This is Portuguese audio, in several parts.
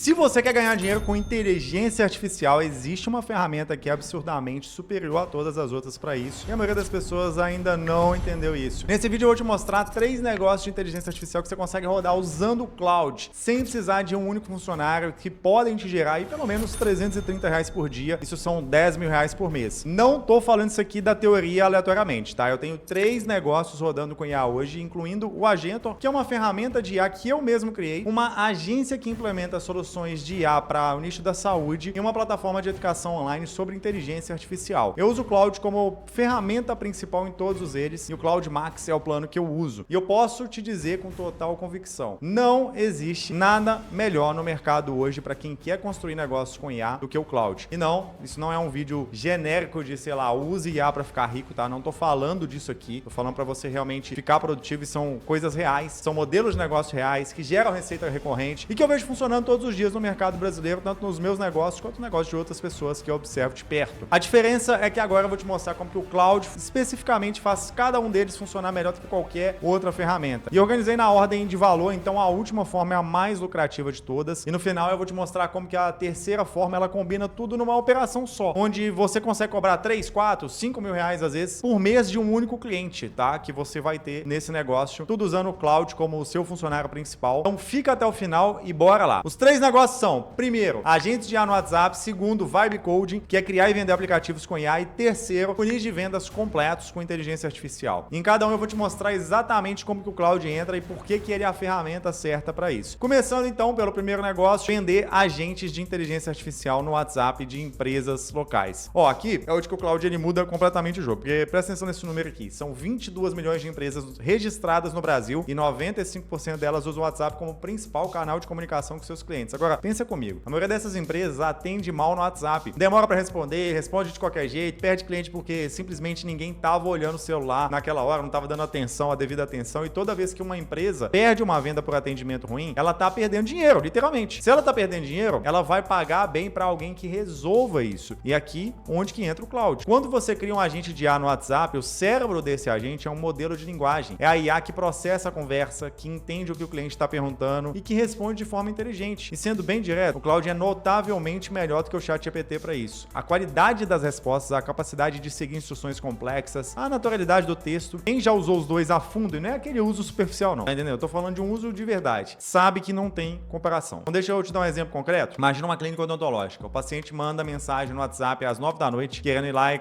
Se você quer ganhar dinheiro com inteligência artificial, existe uma ferramenta que é absurdamente superior a todas as outras para isso. E a maioria das pessoas ainda não entendeu isso. Nesse vídeo eu vou te mostrar 3 negócios de inteligência artificial que você consegue rodar usando o cloud, sem precisar de um único funcionário, que podem te gerar aí pelo menos R$330 por dia. Isso são R$10 mil por mês. Não tô falando isso aqui da teoria aleatoriamente, tá? Eu tenho 3 negócios rodando com IA hoje, incluindo o Agentor, que é uma ferramenta de IA que eu mesmo criei, uma agência que implementa soluções de IA para o nicho da saúde e uma plataforma de educação online sobre inteligência artificial. Eu uso o cloud como ferramenta principal em todos eles e o Cloud Max é o plano que eu uso. E eu posso te dizer com total convicção, não existe nada melhor no mercado hoje para quem quer construir negócios com IA do que o cloud. E não, isso não é um vídeo genérico de, sei lá, use IA para ficar rico, tá? Não tô falando disso aqui. Tô falando para você realmente ficar produtivo e são coisas reais, são modelos de negócio reais que geram receita recorrente e que eu vejo funcionando todos os dias no mercado brasileiro, tanto nos meus negócios quanto no negócio de outras pessoas que eu observo de perto. A diferença é que agora eu vou te mostrar como que o cloud especificamente faz cada um deles funcionar melhor do que qualquer outra ferramenta. E eu organizei na ordem de valor, então a última forma é a mais lucrativa de todas. E no final eu vou te mostrar como que a terceira forma ela combina tudo numa operação só, onde você consegue cobrar 3, 4, 5 mil reais às vezes por mês de um único cliente, tá? Que você vai ter nesse negócio, tudo usando o cloud como o seu funcionário principal. Então fica até o final e bora lá. Os 3 negócios são, primeiro, agentes de IA no WhatsApp, segundo, Vibe Coding, que é criar e vender aplicativos com IA, e terceiro, funis de vendas completos com inteligência artificial. Em cada um eu vou te mostrar exatamente como que o cloud entra e por que ele é a ferramenta certa para isso. Começando então pelo primeiro negócio, vender agentes de inteligência artificial no WhatsApp de empresas locais. Ó, aqui é onde que o cloud ele muda completamente o jogo, porque presta atenção nesse número aqui, são 22 milhões de empresas registradas no Brasil e 95% delas usam o WhatsApp como principal canal de comunicação com seus clientes. Agora, pensa comigo, a maioria dessas empresas atende mal no WhatsApp, demora para responder, responde de qualquer jeito, perde cliente porque simplesmente ninguém tava olhando o celular naquela hora, não tava dando atenção, a devida atenção, e toda vez que uma empresa perde uma venda por atendimento ruim, ela tá perdendo dinheiro, literalmente. Se ela tá perdendo dinheiro, ela vai pagar bem para alguém que resolva isso. E aqui, onde que entra o cloud. Quando você cria um agente de IA no WhatsApp, o cérebro desse agente é um modelo de linguagem. É a IA que processa a conversa, que entende o que o cliente está perguntando e que responde de forma inteligente. E sendo bem direto, o cloud é notavelmente melhor do que o ChatGPT para isso. A qualidade das respostas, a capacidade de seguir instruções complexas, a naturalidade do texto. Quem já usou os dois a fundo, e não é aquele uso superficial não, entendeu? Eu tô falando de um uso de verdade. Sabe que não tem comparação. Então deixa eu te dar um exemplo concreto. Imagina uma clínica odontológica. O paciente manda mensagem no WhatsApp às 9 da noite, querendo ir lá e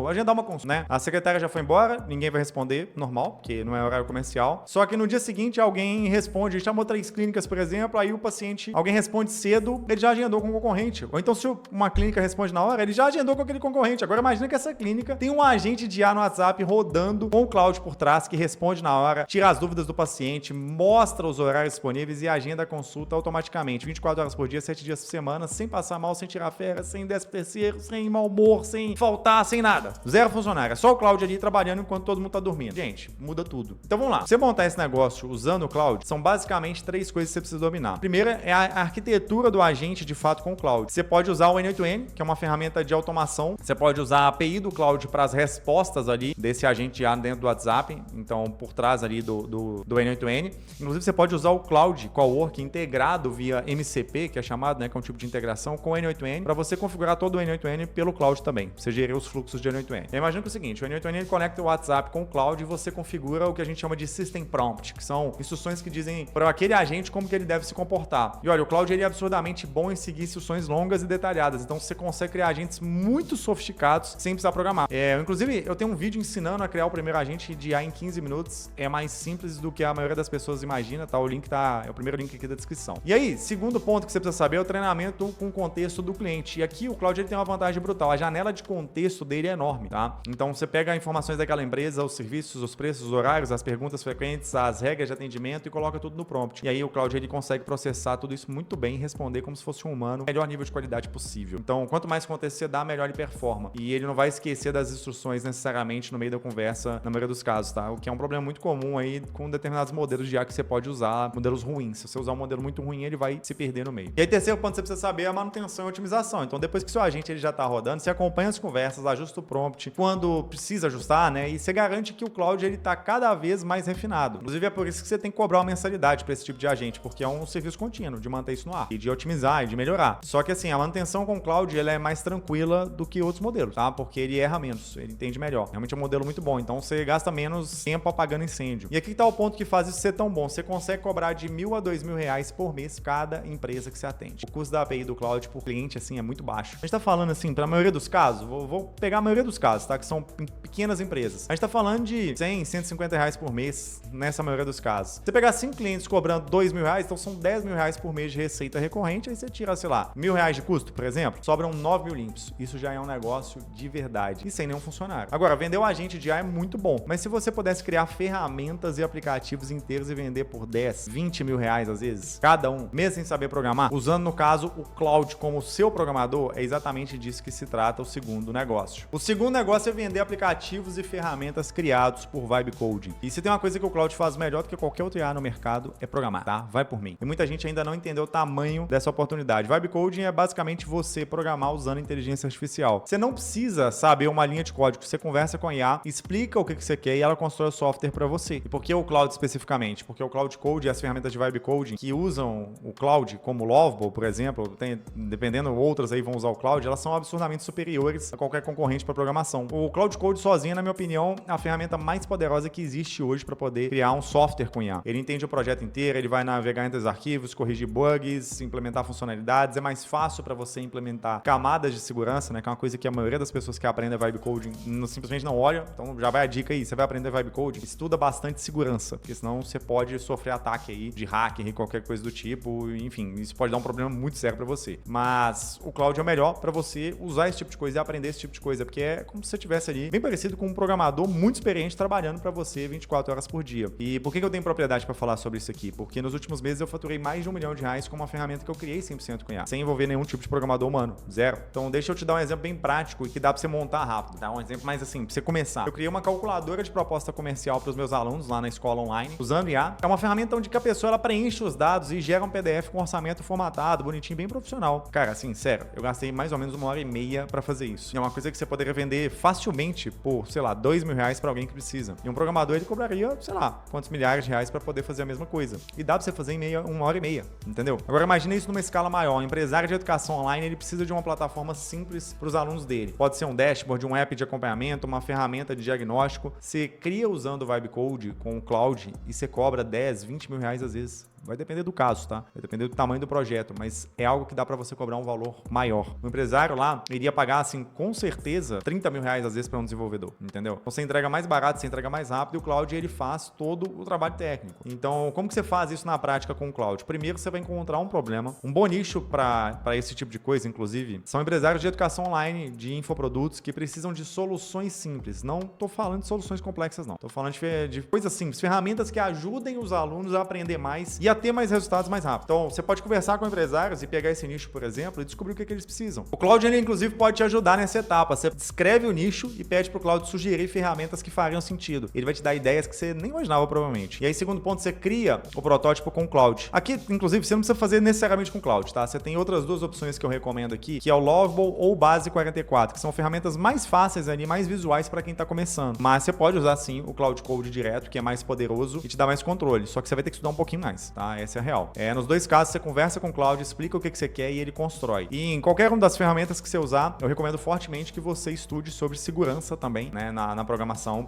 agendar uma consulta, né? A secretária já foi embora, ninguém vai responder, normal, porque não é horário comercial. Só que no dia seguinte alguém responde, chamou 3 clínicas, por exemplo, aí o paciente, alguém responde cedo, ele já agendou com o concorrente. Ou então se uma clínica responde na hora, ele já agendou com aquele concorrente. Agora imagina que essa clínica tem um agente de IA no WhatsApp rodando com o cloud por trás, que responde na hora, tira as dúvidas do paciente, mostra os horários disponíveis e agenda a consulta automaticamente, 24 horas por dia, 7 dias por semana, sem passar mal, sem tirar férias, sem 13º, sem mau humor, sem faltar, sem nada. 0 funcionário, é só o cloud ali trabalhando enquanto todo mundo tá dormindo. Gente, muda tudo. Então vamos lá. Pra você montar esse negócio usando o cloud, são basicamente 3 coisas que você precisa dominar. Primeira é a arquitetura do agente de fato com o cloud. Você pode usar o N8N, que é uma ferramenta de automação. Você pode usar a API do cloud para as respostas ali desse agente IA dentro do WhatsApp, então por trás ali do N8N. Inclusive você pode usar o Cloud Cowork integrado via MCP, que é chamado, né, que é um tipo de integração com o N8N, para você configurar todo o N8N pelo cloud também. Você gerir os fluxos de N8N. Eu imagino que é o seguinte, o N8N ele conecta o WhatsApp com o cloud e você configura o que a gente chama de System Prompt, que são instruções que dizem para aquele agente como que ele deve se comportar. E olha, o cloud ele é absurdamente bom em seguir instruções longas e detalhadas, então você consegue criar agentes muito sofisticados sem precisar programar. Inclusive, eu tenho um vídeo ensinando a criar o primeiro agente de IA em 15 minutos. É mais simples do que a maioria das pessoas imagina, tá? O link é o primeiro link aqui da descrição. E aí, segundo ponto que você precisa saber é o treinamento com o contexto do cliente. E aqui o cloud ele tem uma vantagem brutal. A janela de contexto dele é enorme, tá? Então você pega informações daquela empresa, os serviços, os preços, os horários, as perguntas frequentes, as regras de atendimento e coloca tudo no prompt. E aí o cloud ele consegue processar tudo isso muito bem e responder como se fosse um humano, melhor nível de qualidade possível. Então, quanto mais contexto você dá, melhor ele performa. E ele não vai esquecer das instruções necessariamente no meio da conversa, na maioria dos casos, tá? O que é um problema muito comum aí com determinados modelos de IA que você pode usar, modelos ruins. Se você usar um modelo muito ruim, ele vai se perder no meio. E aí, terceiro ponto que você precisa saber é a manutenção e otimização. Então, depois que seu agente ele já tá rodando, você acompanha as conversas, ajusta o prompt quando precisa ajustar, né? E você garante que o cloud ele tá cada vez mais refinado. Inclusive, é por isso que você tem que cobrar uma mensalidade para esse tipo de agente, porque é um serviço contínuo de manter isso no ar e de otimizar e de melhorar. Só que assim, a manutenção com o cloud ela é mais tranquila do que outros modelos, tá? Porque ele erra menos, ele entende melhor. Realmente é um modelo muito bom, então você gasta menos tempo apagando incêndio. E aqui tá o ponto que faz isso ser tão bom. Você consegue cobrar de R$1.000 a R$2.000 por mês cada empresa que você atende. O custo da API do cloud por cliente, assim, é muito baixo. A gente tá falando assim, pra maioria dos casos, vou pegar a maioria dos casos, tá? Que são pequenas empresas. A gente tá falando de R$100, R$150 por mês nessa maioria dos casos. Você pegar 5 clientes cobrando R$2.000, então são R$10.000 por mês de receita recorrente, aí você tira, sei lá, R$1.000 de custo, por exemplo, sobram 9.000 limpos. Isso já é um negócio de verdade e sem nenhum funcionário. Agora, vender o agente de IA é muito bom, mas se você pudesse criar ferramentas e aplicativos inteiros e vender por 10, 20 mil reais às vezes, cada um, mesmo sem saber programar, usando no caso o cloud como seu programador, é exatamente disso que se trata o segundo negócio. O segundo negócio é vender aplicativos e ferramentas criados por Vibe Coding. E se tem uma coisa que o cloud faz melhor do que qualquer outro IA no mercado, é programar, tá? Vai por mim. E muita gente ainda não entendeu o tamanho dessa oportunidade. Vibe Coding é basicamente você programar usando inteligência artificial. Você não precisa saber uma linha de código, você conversa com a IA, explica o que você quer e ela constrói o software para você. E por que o cloud especificamente? Porque o Cloud Code e as ferramentas de Vibe Coding que usam o cloud, como o Lovable, por exemplo, dependendo outras aí vão usar o cloud, elas são absurdamente superiores a qualquer concorrente para programação. O Cloud Code sozinho, na minha opinião, é a ferramenta mais poderosa que existe hoje para poder criar um software com IA. Ele entende o projeto inteiro, ele vai navegar entre os arquivos, corrigir bugs, implementar funcionalidades. É mais fácil para você implementar camadas de segurança, né? Que é uma coisa que a maioria das pessoas que aprendem Vibe Coding simplesmente não olha. Então já vai a dica aí, você vai aprender Vibe Coding, estuda bastante segurança, porque senão você pode sofrer ataque aí de hacker e qualquer coisa do tipo, enfim, isso pode dar um problema muito sério para você. Mas o cloud é o melhor para você usar esse tipo de coisa e aprender esse tipo de coisa, porque é como se você estivesse ali, bem parecido com um programador muito experiente trabalhando para você 24 horas por dia. E por que eu tenho propriedade para falar sobre isso aqui? Porque nos últimos meses eu faturei mais de R$1 milhão com uma ferramenta que eu criei 100% com IA, sem envolver nenhum tipo de programador humano, zero. Então deixa eu te dar um exemplo bem prático e que dá para você montar rápido, tá? Um exemplo mais assim, para você começar. Eu criei uma calculadora de proposta comercial para os meus alunos lá na escola online, usando IA. É uma ferramenta onde a pessoa ela preenche os dados e gera um PDF com orçamento formatado, bonitinho, bem profissional. Cara, assim, sério, eu gastei mais ou menos 1h30 para fazer isso. E é uma coisa que você poderia vender facilmente por, sei lá, R$2.000 para alguém que precisa. E um programador, ele cobraria, sei lá, quantos milhares de reais para poder fazer a mesma coisa. E dá para você fazer em 1h30, entendeu? Agora imagina isso numa escala maior. Um empresário de educação online, ele precisa de uma plataforma simples para os alunos dele. Pode ser um dashboard, um app de acompanhamento, uma ferramenta de diagnóstico. Você cria usando o Vibe Code com o cloud e você cobra 10, 20 mil reais às vezes. Vai depender do caso, tá? Vai depender do tamanho do projeto, mas é algo que dá pra você cobrar um valor maior. O empresário lá iria pagar, assim, com certeza, 30 mil reais às vezes para um desenvolvedor, entendeu? Então você entrega mais barato, você entrega mais rápido e o cloud, ele faz todo o trabalho técnico. Então, como que você faz isso na prática com o cloud? Primeiro, você vai encontrar um problema. Um bom nicho para esse tipo de coisa, inclusive, são empresários de educação online, de infoprodutos, que precisam de soluções simples. Não tô falando de soluções complexas, não. Tô falando de coisas simples, ferramentas que ajudem os alunos a aprender mais e a ter mais resultados mais rápido. Então, você pode conversar com empresários e pegar esse nicho, por exemplo, e descobrir o que eles precisam. O cloud, ele, inclusive, pode te ajudar nessa etapa. Você descreve o nicho e pede pro cloud sugerir ferramentas que fariam sentido. Ele vai te dar ideias que você nem imaginava, provavelmente. E aí, segundo ponto, você cria o protótipo com o cloud. Aqui, inclusive, você não precisa fazer necessariamente com o cloud, tá? Você tem outras duas opções que eu recomendo aqui, que é o Lovable ou Base 44, que são ferramentas mais fáceis ali, mais visuais para quem tá começando. Mas você pode usar, sim, o Cloud Code direto, que é mais poderoso e te dá mais controle. Só que você vai ter que estudar um pouquinho mais, tá? Essa é a real. Nos dois casos, você conversa com o cloud, explica o que você quer e ele constrói. E em qualquer uma das ferramentas que você usar, eu recomendo fortemente que você estude sobre segurança também, né, na programação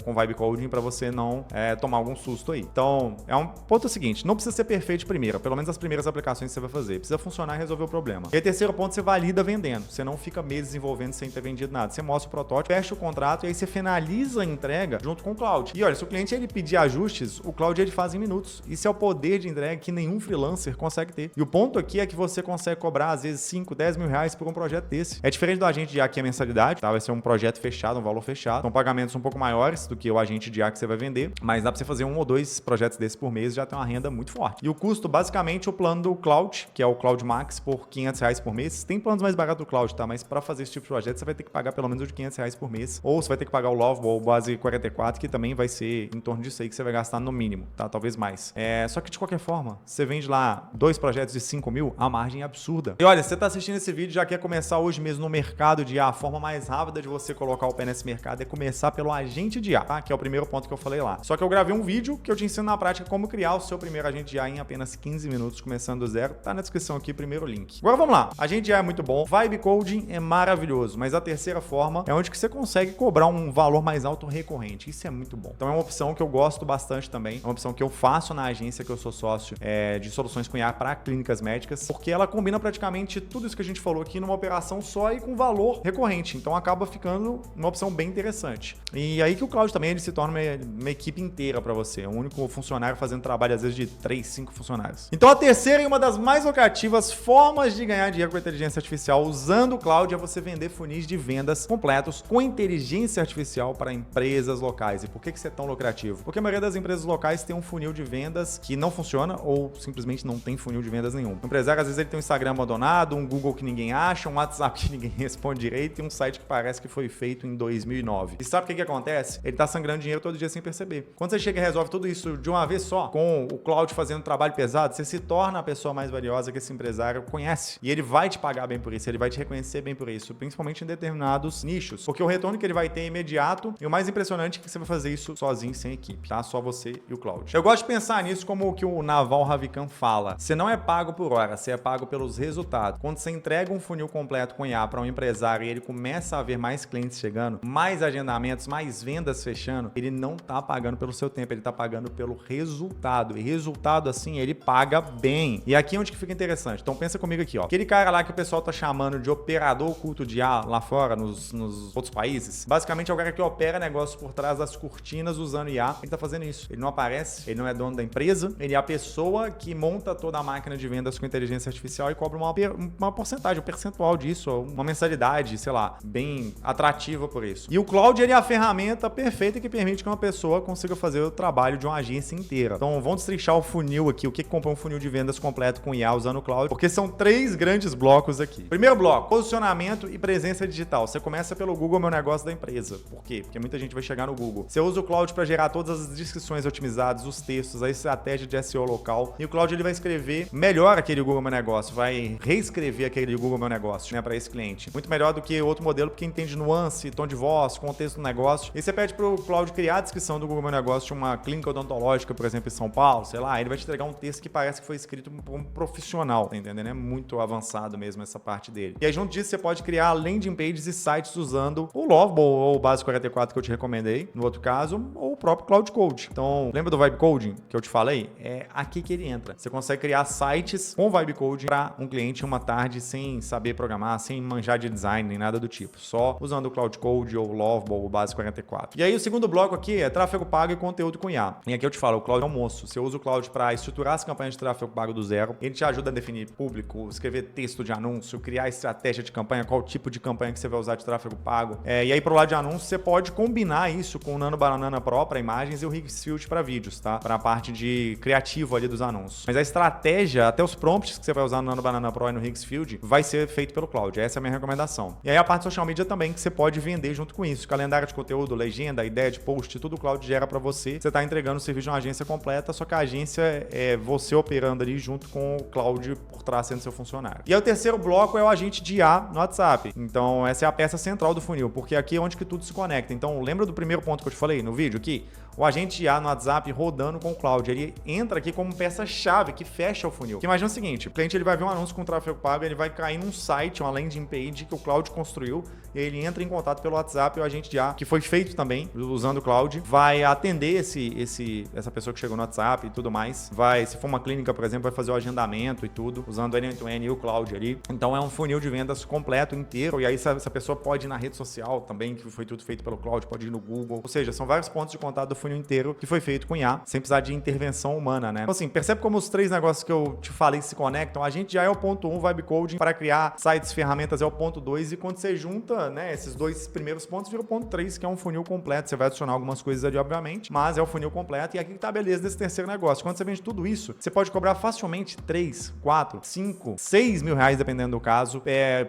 com Vibe Coding, para você não tomar algum susto aí. Então, é um ponto seguinte, não precisa ser perfeito de primeira, pelo menos as primeiras aplicações que você vai fazer. Precisa funcionar e resolver o problema. E aí, terceiro ponto, você valida vendendo. Você não fica meses desenvolvendo sem ter vendido nada. Você mostra o protótipo, fecha o contrato e aí você finaliza a entrega junto com o cloud. E olha, se o cliente ele pedir ajustes, o cloud ele faz em minutos. Isso é o poder de entrega que nenhum freelancer consegue ter. E o ponto aqui é que você consegue cobrar, às vezes, 5, 10 mil reais por um projeto desse. É diferente do agente de IA que é mensalidade, tá? Vai ser um projeto fechado, um valor fechado. São pagamentos um pouco maiores do que o agente de IA que você vai vender, mas dá pra você fazer 1 ou 2 projetos desses por mês e já tem uma renda muito forte. E o custo, basicamente, o plano do Cloud, que é o Cloud Max, por 500 reais por mês. Tem planos mais baratos do Cloud, tá? Mas pra fazer esse tipo de projeto, você vai ter que pagar pelo menos o de 500 reais por mês. Ou você vai ter que pagar o Lovable ou o Base 44, que também vai ser em torno disso aí que você vai gastar no mínimo, tá? Talvez mais. Só que de qualquer qualquer forma. Você vende lá 2 projetos de 5 mil, a margem é absurda. E olha, você tá assistindo esse vídeo, já quer começar hoje mesmo no mercado de IA, a forma mais rápida de você colocar o pé nesse mercado é começar pelo agente de IA, tá? Que é o primeiro ponto que eu falei lá. Só que eu gravei um vídeo que eu te ensino na prática como criar o seu primeiro agente de IA em apenas 15 minutos, começando do zero. Tá na descrição aqui, primeiro link. Agora vamos lá. Agente de IA é muito bom, Vibe Coding é maravilhoso, mas a terceira forma é onde que você consegue cobrar um valor mais alto recorrente. Isso é muito bom. Então é uma opção que eu gosto bastante também. É uma opção que eu faço na agência que eu sou sócio de soluções com IA para clínicas médicas, porque ela combina praticamente tudo isso que a gente falou aqui numa operação só e com valor recorrente. Então acaba ficando uma opção bem interessante. E aí que o Cloud também ele se torna uma equipe inteira para você. Um único funcionário fazendo trabalho às vezes de 3, 5 funcionários. Então a terceira e uma das mais lucrativas formas de ganhar dinheiro com a inteligência artificial usando o Cloud é você vender funis de vendas completos com inteligência artificial para empresas locais. E por que isso é tão lucrativo? Porque a maioria das empresas locais tem um funil de vendas que não funciona ou simplesmente não tem funil de vendas nenhum. O empresário às vezes ele tem um Instagram abandonado, um Google que ninguém acha, um WhatsApp que ninguém responde direito e um site que parece que foi feito em 2009. E sabe o que acontece? Ele tá sangrando dinheiro todo dia sem perceber. Quando você chega e resolve tudo isso de uma vez só, com o Cloud fazendo trabalho pesado, você se torna a pessoa mais valiosa que esse empresário conhece. E ele vai te pagar bem por isso, ele vai te reconhecer bem por isso, principalmente em determinados nichos. Porque o retorno que ele vai ter é imediato e o mais impressionante é que você vai fazer isso sozinho, sem equipe, tá? Só você e o Cloud. Eu gosto de pensar nisso como o que o Naval Ravikant fala. Você não é pago por hora, você é pago pelos resultados. Quando você entrega um funil completo com IA para um empresário e ele começa a ver mais clientes chegando, mais agendamentos, mais vendas fechando, ele não tá pagando pelo seu tempo, ele tá pagando pelo resultado. E resultado assim, ele paga bem. E aqui é onde que fica interessante. Então pensa comigo aqui, ó. Aquele cara lá que o pessoal tá chamando de operador oculto de IA lá fora, nos outros países, basicamente é o cara que opera negócios por trás das cortinas usando IA. Ele tá fazendo isso. Ele não aparece, ele não é dono da empresa, ele é a pessoa que monta toda a máquina de vendas com inteligência artificial e cobra uma porcentagem, um percentual disso, uma mensalidade, sei lá, bem atrativa por isso. E o Cloud, ele é a ferramenta perfeita que permite que uma pessoa consiga fazer o trabalho de uma agência inteira. Então vamos destrinchar o funil aqui, o que compra um funil de vendas completo com IA usando o Cloud, porque são 3 grandes blocos aqui. Primeiro bloco, posicionamento e presença digital. Você começa pelo Google Meu Negócio da empresa. Por quê? Porque muita gente vai chegar no Google. Você usa o Cloud para gerar todas as descrições otimizadas, os textos, a estratégia de SEO local. E o Cloud ele vai escrever melhor aquele Google Meu Negócio, vai reescrever aquele Google Meu Negócio, né, para esse cliente. Muito melhor do que outro modelo, porque entende nuance, tom de voz, contexto do negócio. E você pede pro Cloud criar a descrição do Google Meu Negócio de uma clínica odontológica, por exemplo, em São Paulo, sei lá, ele vai te entregar um texto que parece que foi escrito por um profissional, tá entendendo? É muito avançado mesmo essa parte dele. E aí, junto disso, você pode criar landing pages e sites usando o Lovable ou o Base 44 que eu te recomendei, no outro caso, ou o próprio Cloud Code. Então, lembra do Vibe Coding que eu te falei? É aqui que ele entra. Você consegue criar sites com Vibe Coding para um cliente uma tarde sem saber programar, sem manjar de design, nem nada do tipo. Só usando o Cloud Code ou o Lovable ou o Base 44. E aí, o segundo bloco aqui é tráfego pago e conteúdo com IA. E aqui eu te falo, o Cloud é um monstro. Você usa o Cloud para estruturar as campanhas de tráfego pago do zero. Ele te ajuda a definir público, escrever texto de anúncio, criar estratégia de campanha, qual tipo de campanha que você vai usar de tráfego pago. E aí, pro lado de anúncio, você pode combinar isso com o Nano Banana Pro para imagens e o Higgsfield para vídeos, tá? Para a parte de criativo ali dos anúncios. Mas a estratégia, até os prompts que você vai usar no Nano Banana Pro e no Higgsfield, vai ser feito pelo Cloud. Essa é a minha recomendação. E aí a parte de social media também, que você pode vender junto com isso. Calendário de conteúdo, legenda, ideia de post, tudo o Cloud gera para você. Você tá entregando o serviço de uma agência completa, só que a agência é você operando ali junto com o Cloud por trás sendo seu funcionário. E aí o terceiro bloco é o agente de IA no WhatsApp. Então essa é a peça central do funil, porque aqui é onde que tudo se conecta. Então lembra do primeiro ponto que eu te falei no vídeo aqui? O agente de IA no WhatsApp rodando com o Cloud. Ele entra aqui como peça-chave que fecha o funil. Porque imagina o seguinte, o cliente ele vai ver um anúncio com tráfego pago, ele vai cair num site, uma landing page que o Cloud construiu, e aí ele entra em contato pelo WhatsApp e o agente de IA, que foi feito também usando o Cloud, vai atender essa pessoa que chegou no WhatsApp e tudo mais. Se for uma clínica, por exemplo, vai fazer o agendamento e tudo, usando o end-to-end e o Cloud ali. Então é um funil de vendas completo, inteiro, e aí essa pessoa pode ir na rede social também, que foi tudo feito pelo Cloud, pode ir no Google. Ou seja, são vários pontos de contato do funil inteiro que foi feito com IA, sem precisar de intervenção humana, né? Então assim, percebe como os 3 negócios que eu te falei se conectam? A gente já é o ponto 1, Vibe Coding, para criar sites, ferramentas é o ponto 2, e quando você junta, né, esses 2 primeiros pontos, vira o ponto 3, que é um funil completo. Você vai adicionar algumas coisas ali, obviamente, mas é o funil completo, e aqui que tá a beleza desse terceiro negócio. Quando você vende tudo isso, você pode cobrar facilmente 3, 4, 5, 6 mil reais, dependendo do caso,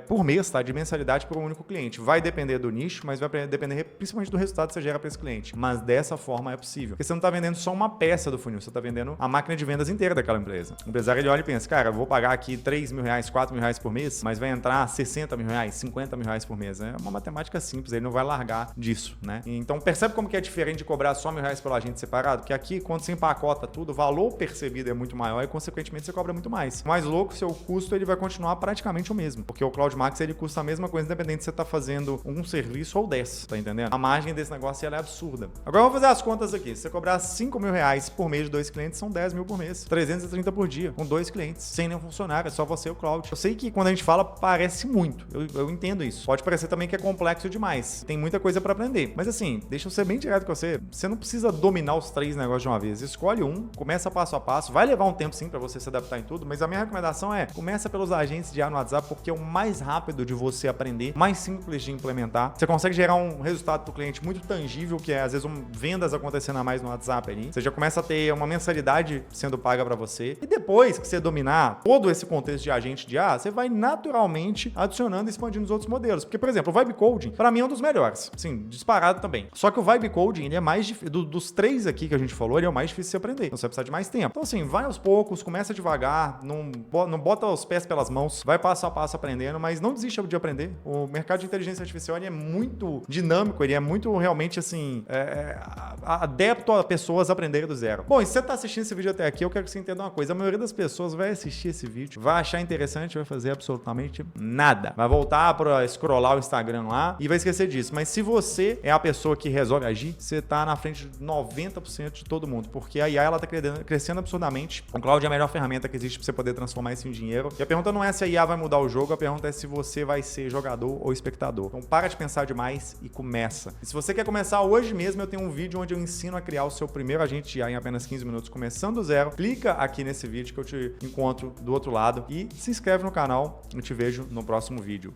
por mês, tá? De mensalidade por um único cliente. Vai depender do nicho, mas vai depender principalmente do resultado que você gera para esse cliente. Mas dessa forma forma é possível. Porque você não tá vendendo só uma peça do funil, você tá vendendo a máquina de vendas inteira daquela empresa. O empresário, ele olha e pensa, cara, eu vou pagar aqui 3 mil reais, 4 mil reais por mês, mas vai entrar 60 mil reais, 50 mil reais por mês. É uma matemática simples, ele não vai largar disso, né? Então percebe como que é diferente de cobrar só R$1.000 pelo agente separado? Porque aqui, quando você empacota tudo, o valor percebido é muito maior e, consequentemente, você cobra muito mais. Mais louco, seu custo ele vai continuar praticamente o mesmo, porque o Cloud Max ele custa a mesma coisa, independente se você tá fazendo um serviço ou 10, tá entendendo? A margem desse negócio ela é absurda. Agora eu vou fazer as contas aqui. Se você cobrar 5 mil reais por mês de 2 clientes, são 10 mil por mês. 330 por dia, com 2 clientes, sem nenhum funcionário, é só você e o Cloud. Eu sei que quando a gente fala, parece muito. Eu entendo isso. Pode parecer também que é complexo demais. Tem muita coisa pra aprender. Mas assim, deixa eu ser bem direto com você. Você não precisa dominar os 3 negócios de uma vez. Escolhe um, começa passo a passo. Vai levar um tempo sim pra você se adaptar em tudo, mas a minha recomendação é, começa pelos agentes de IA no WhatsApp, porque é o mais rápido de você aprender, mais simples de implementar. Você consegue gerar um resultado pro cliente muito tangível, que é às vezes vendas acontecendo a mais no WhatsApp ali. Você já começa a ter uma mensalidade sendo paga pra você. E depois que você dominar todo esse contexto de agente de IA, você vai naturalmente adicionando e expandindo os outros modelos. Porque, por exemplo, o Vibe Coding, pra mim é um dos melhores. Sim, disparado também. Só que o Vibe Coding, ele é mais difícil. Dos 3 aqui que a gente falou, ele é o mais difícil de se aprender. Então você vai precisar de mais tempo. Então assim, vai aos poucos, começa devagar, não bota os pés pelas mãos, vai passo a passo aprendendo, mas não desista de aprender. O mercado de inteligência artificial ele é muito dinâmico, ele é muito realmente assim, adepto a pessoas aprenderem do zero. Bom, e se você tá assistindo esse vídeo até aqui, eu quero que você entenda uma coisa. A maioria das pessoas vai assistir esse vídeo, vai achar interessante, vai fazer absolutamente nada. Vai voltar pra scrollar o Instagram lá e vai esquecer disso. Mas se você é a pessoa que resolve agir, você tá na frente de 90% de todo mundo, porque a IA ela tá crescendo absurdamente. O Cloud é a melhor ferramenta que existe pra você poder transformar isso em dinheiro. E a pergunta não é se a IA vai mudar o jogo, a pergunta é se você vai ser jogador ou espectador. Então para de pensar demais e começa. E se você quer começar hoje mesmo, eu tenho um vídeo onde eu ensino a criar o seu primeiro agente de IA em apenas 15 minutos, começando do zero. Clica aqui nesse vídeo que eu te encontro do outro lado e se inscreve no canal. Eu te vejo no próximo vídeo.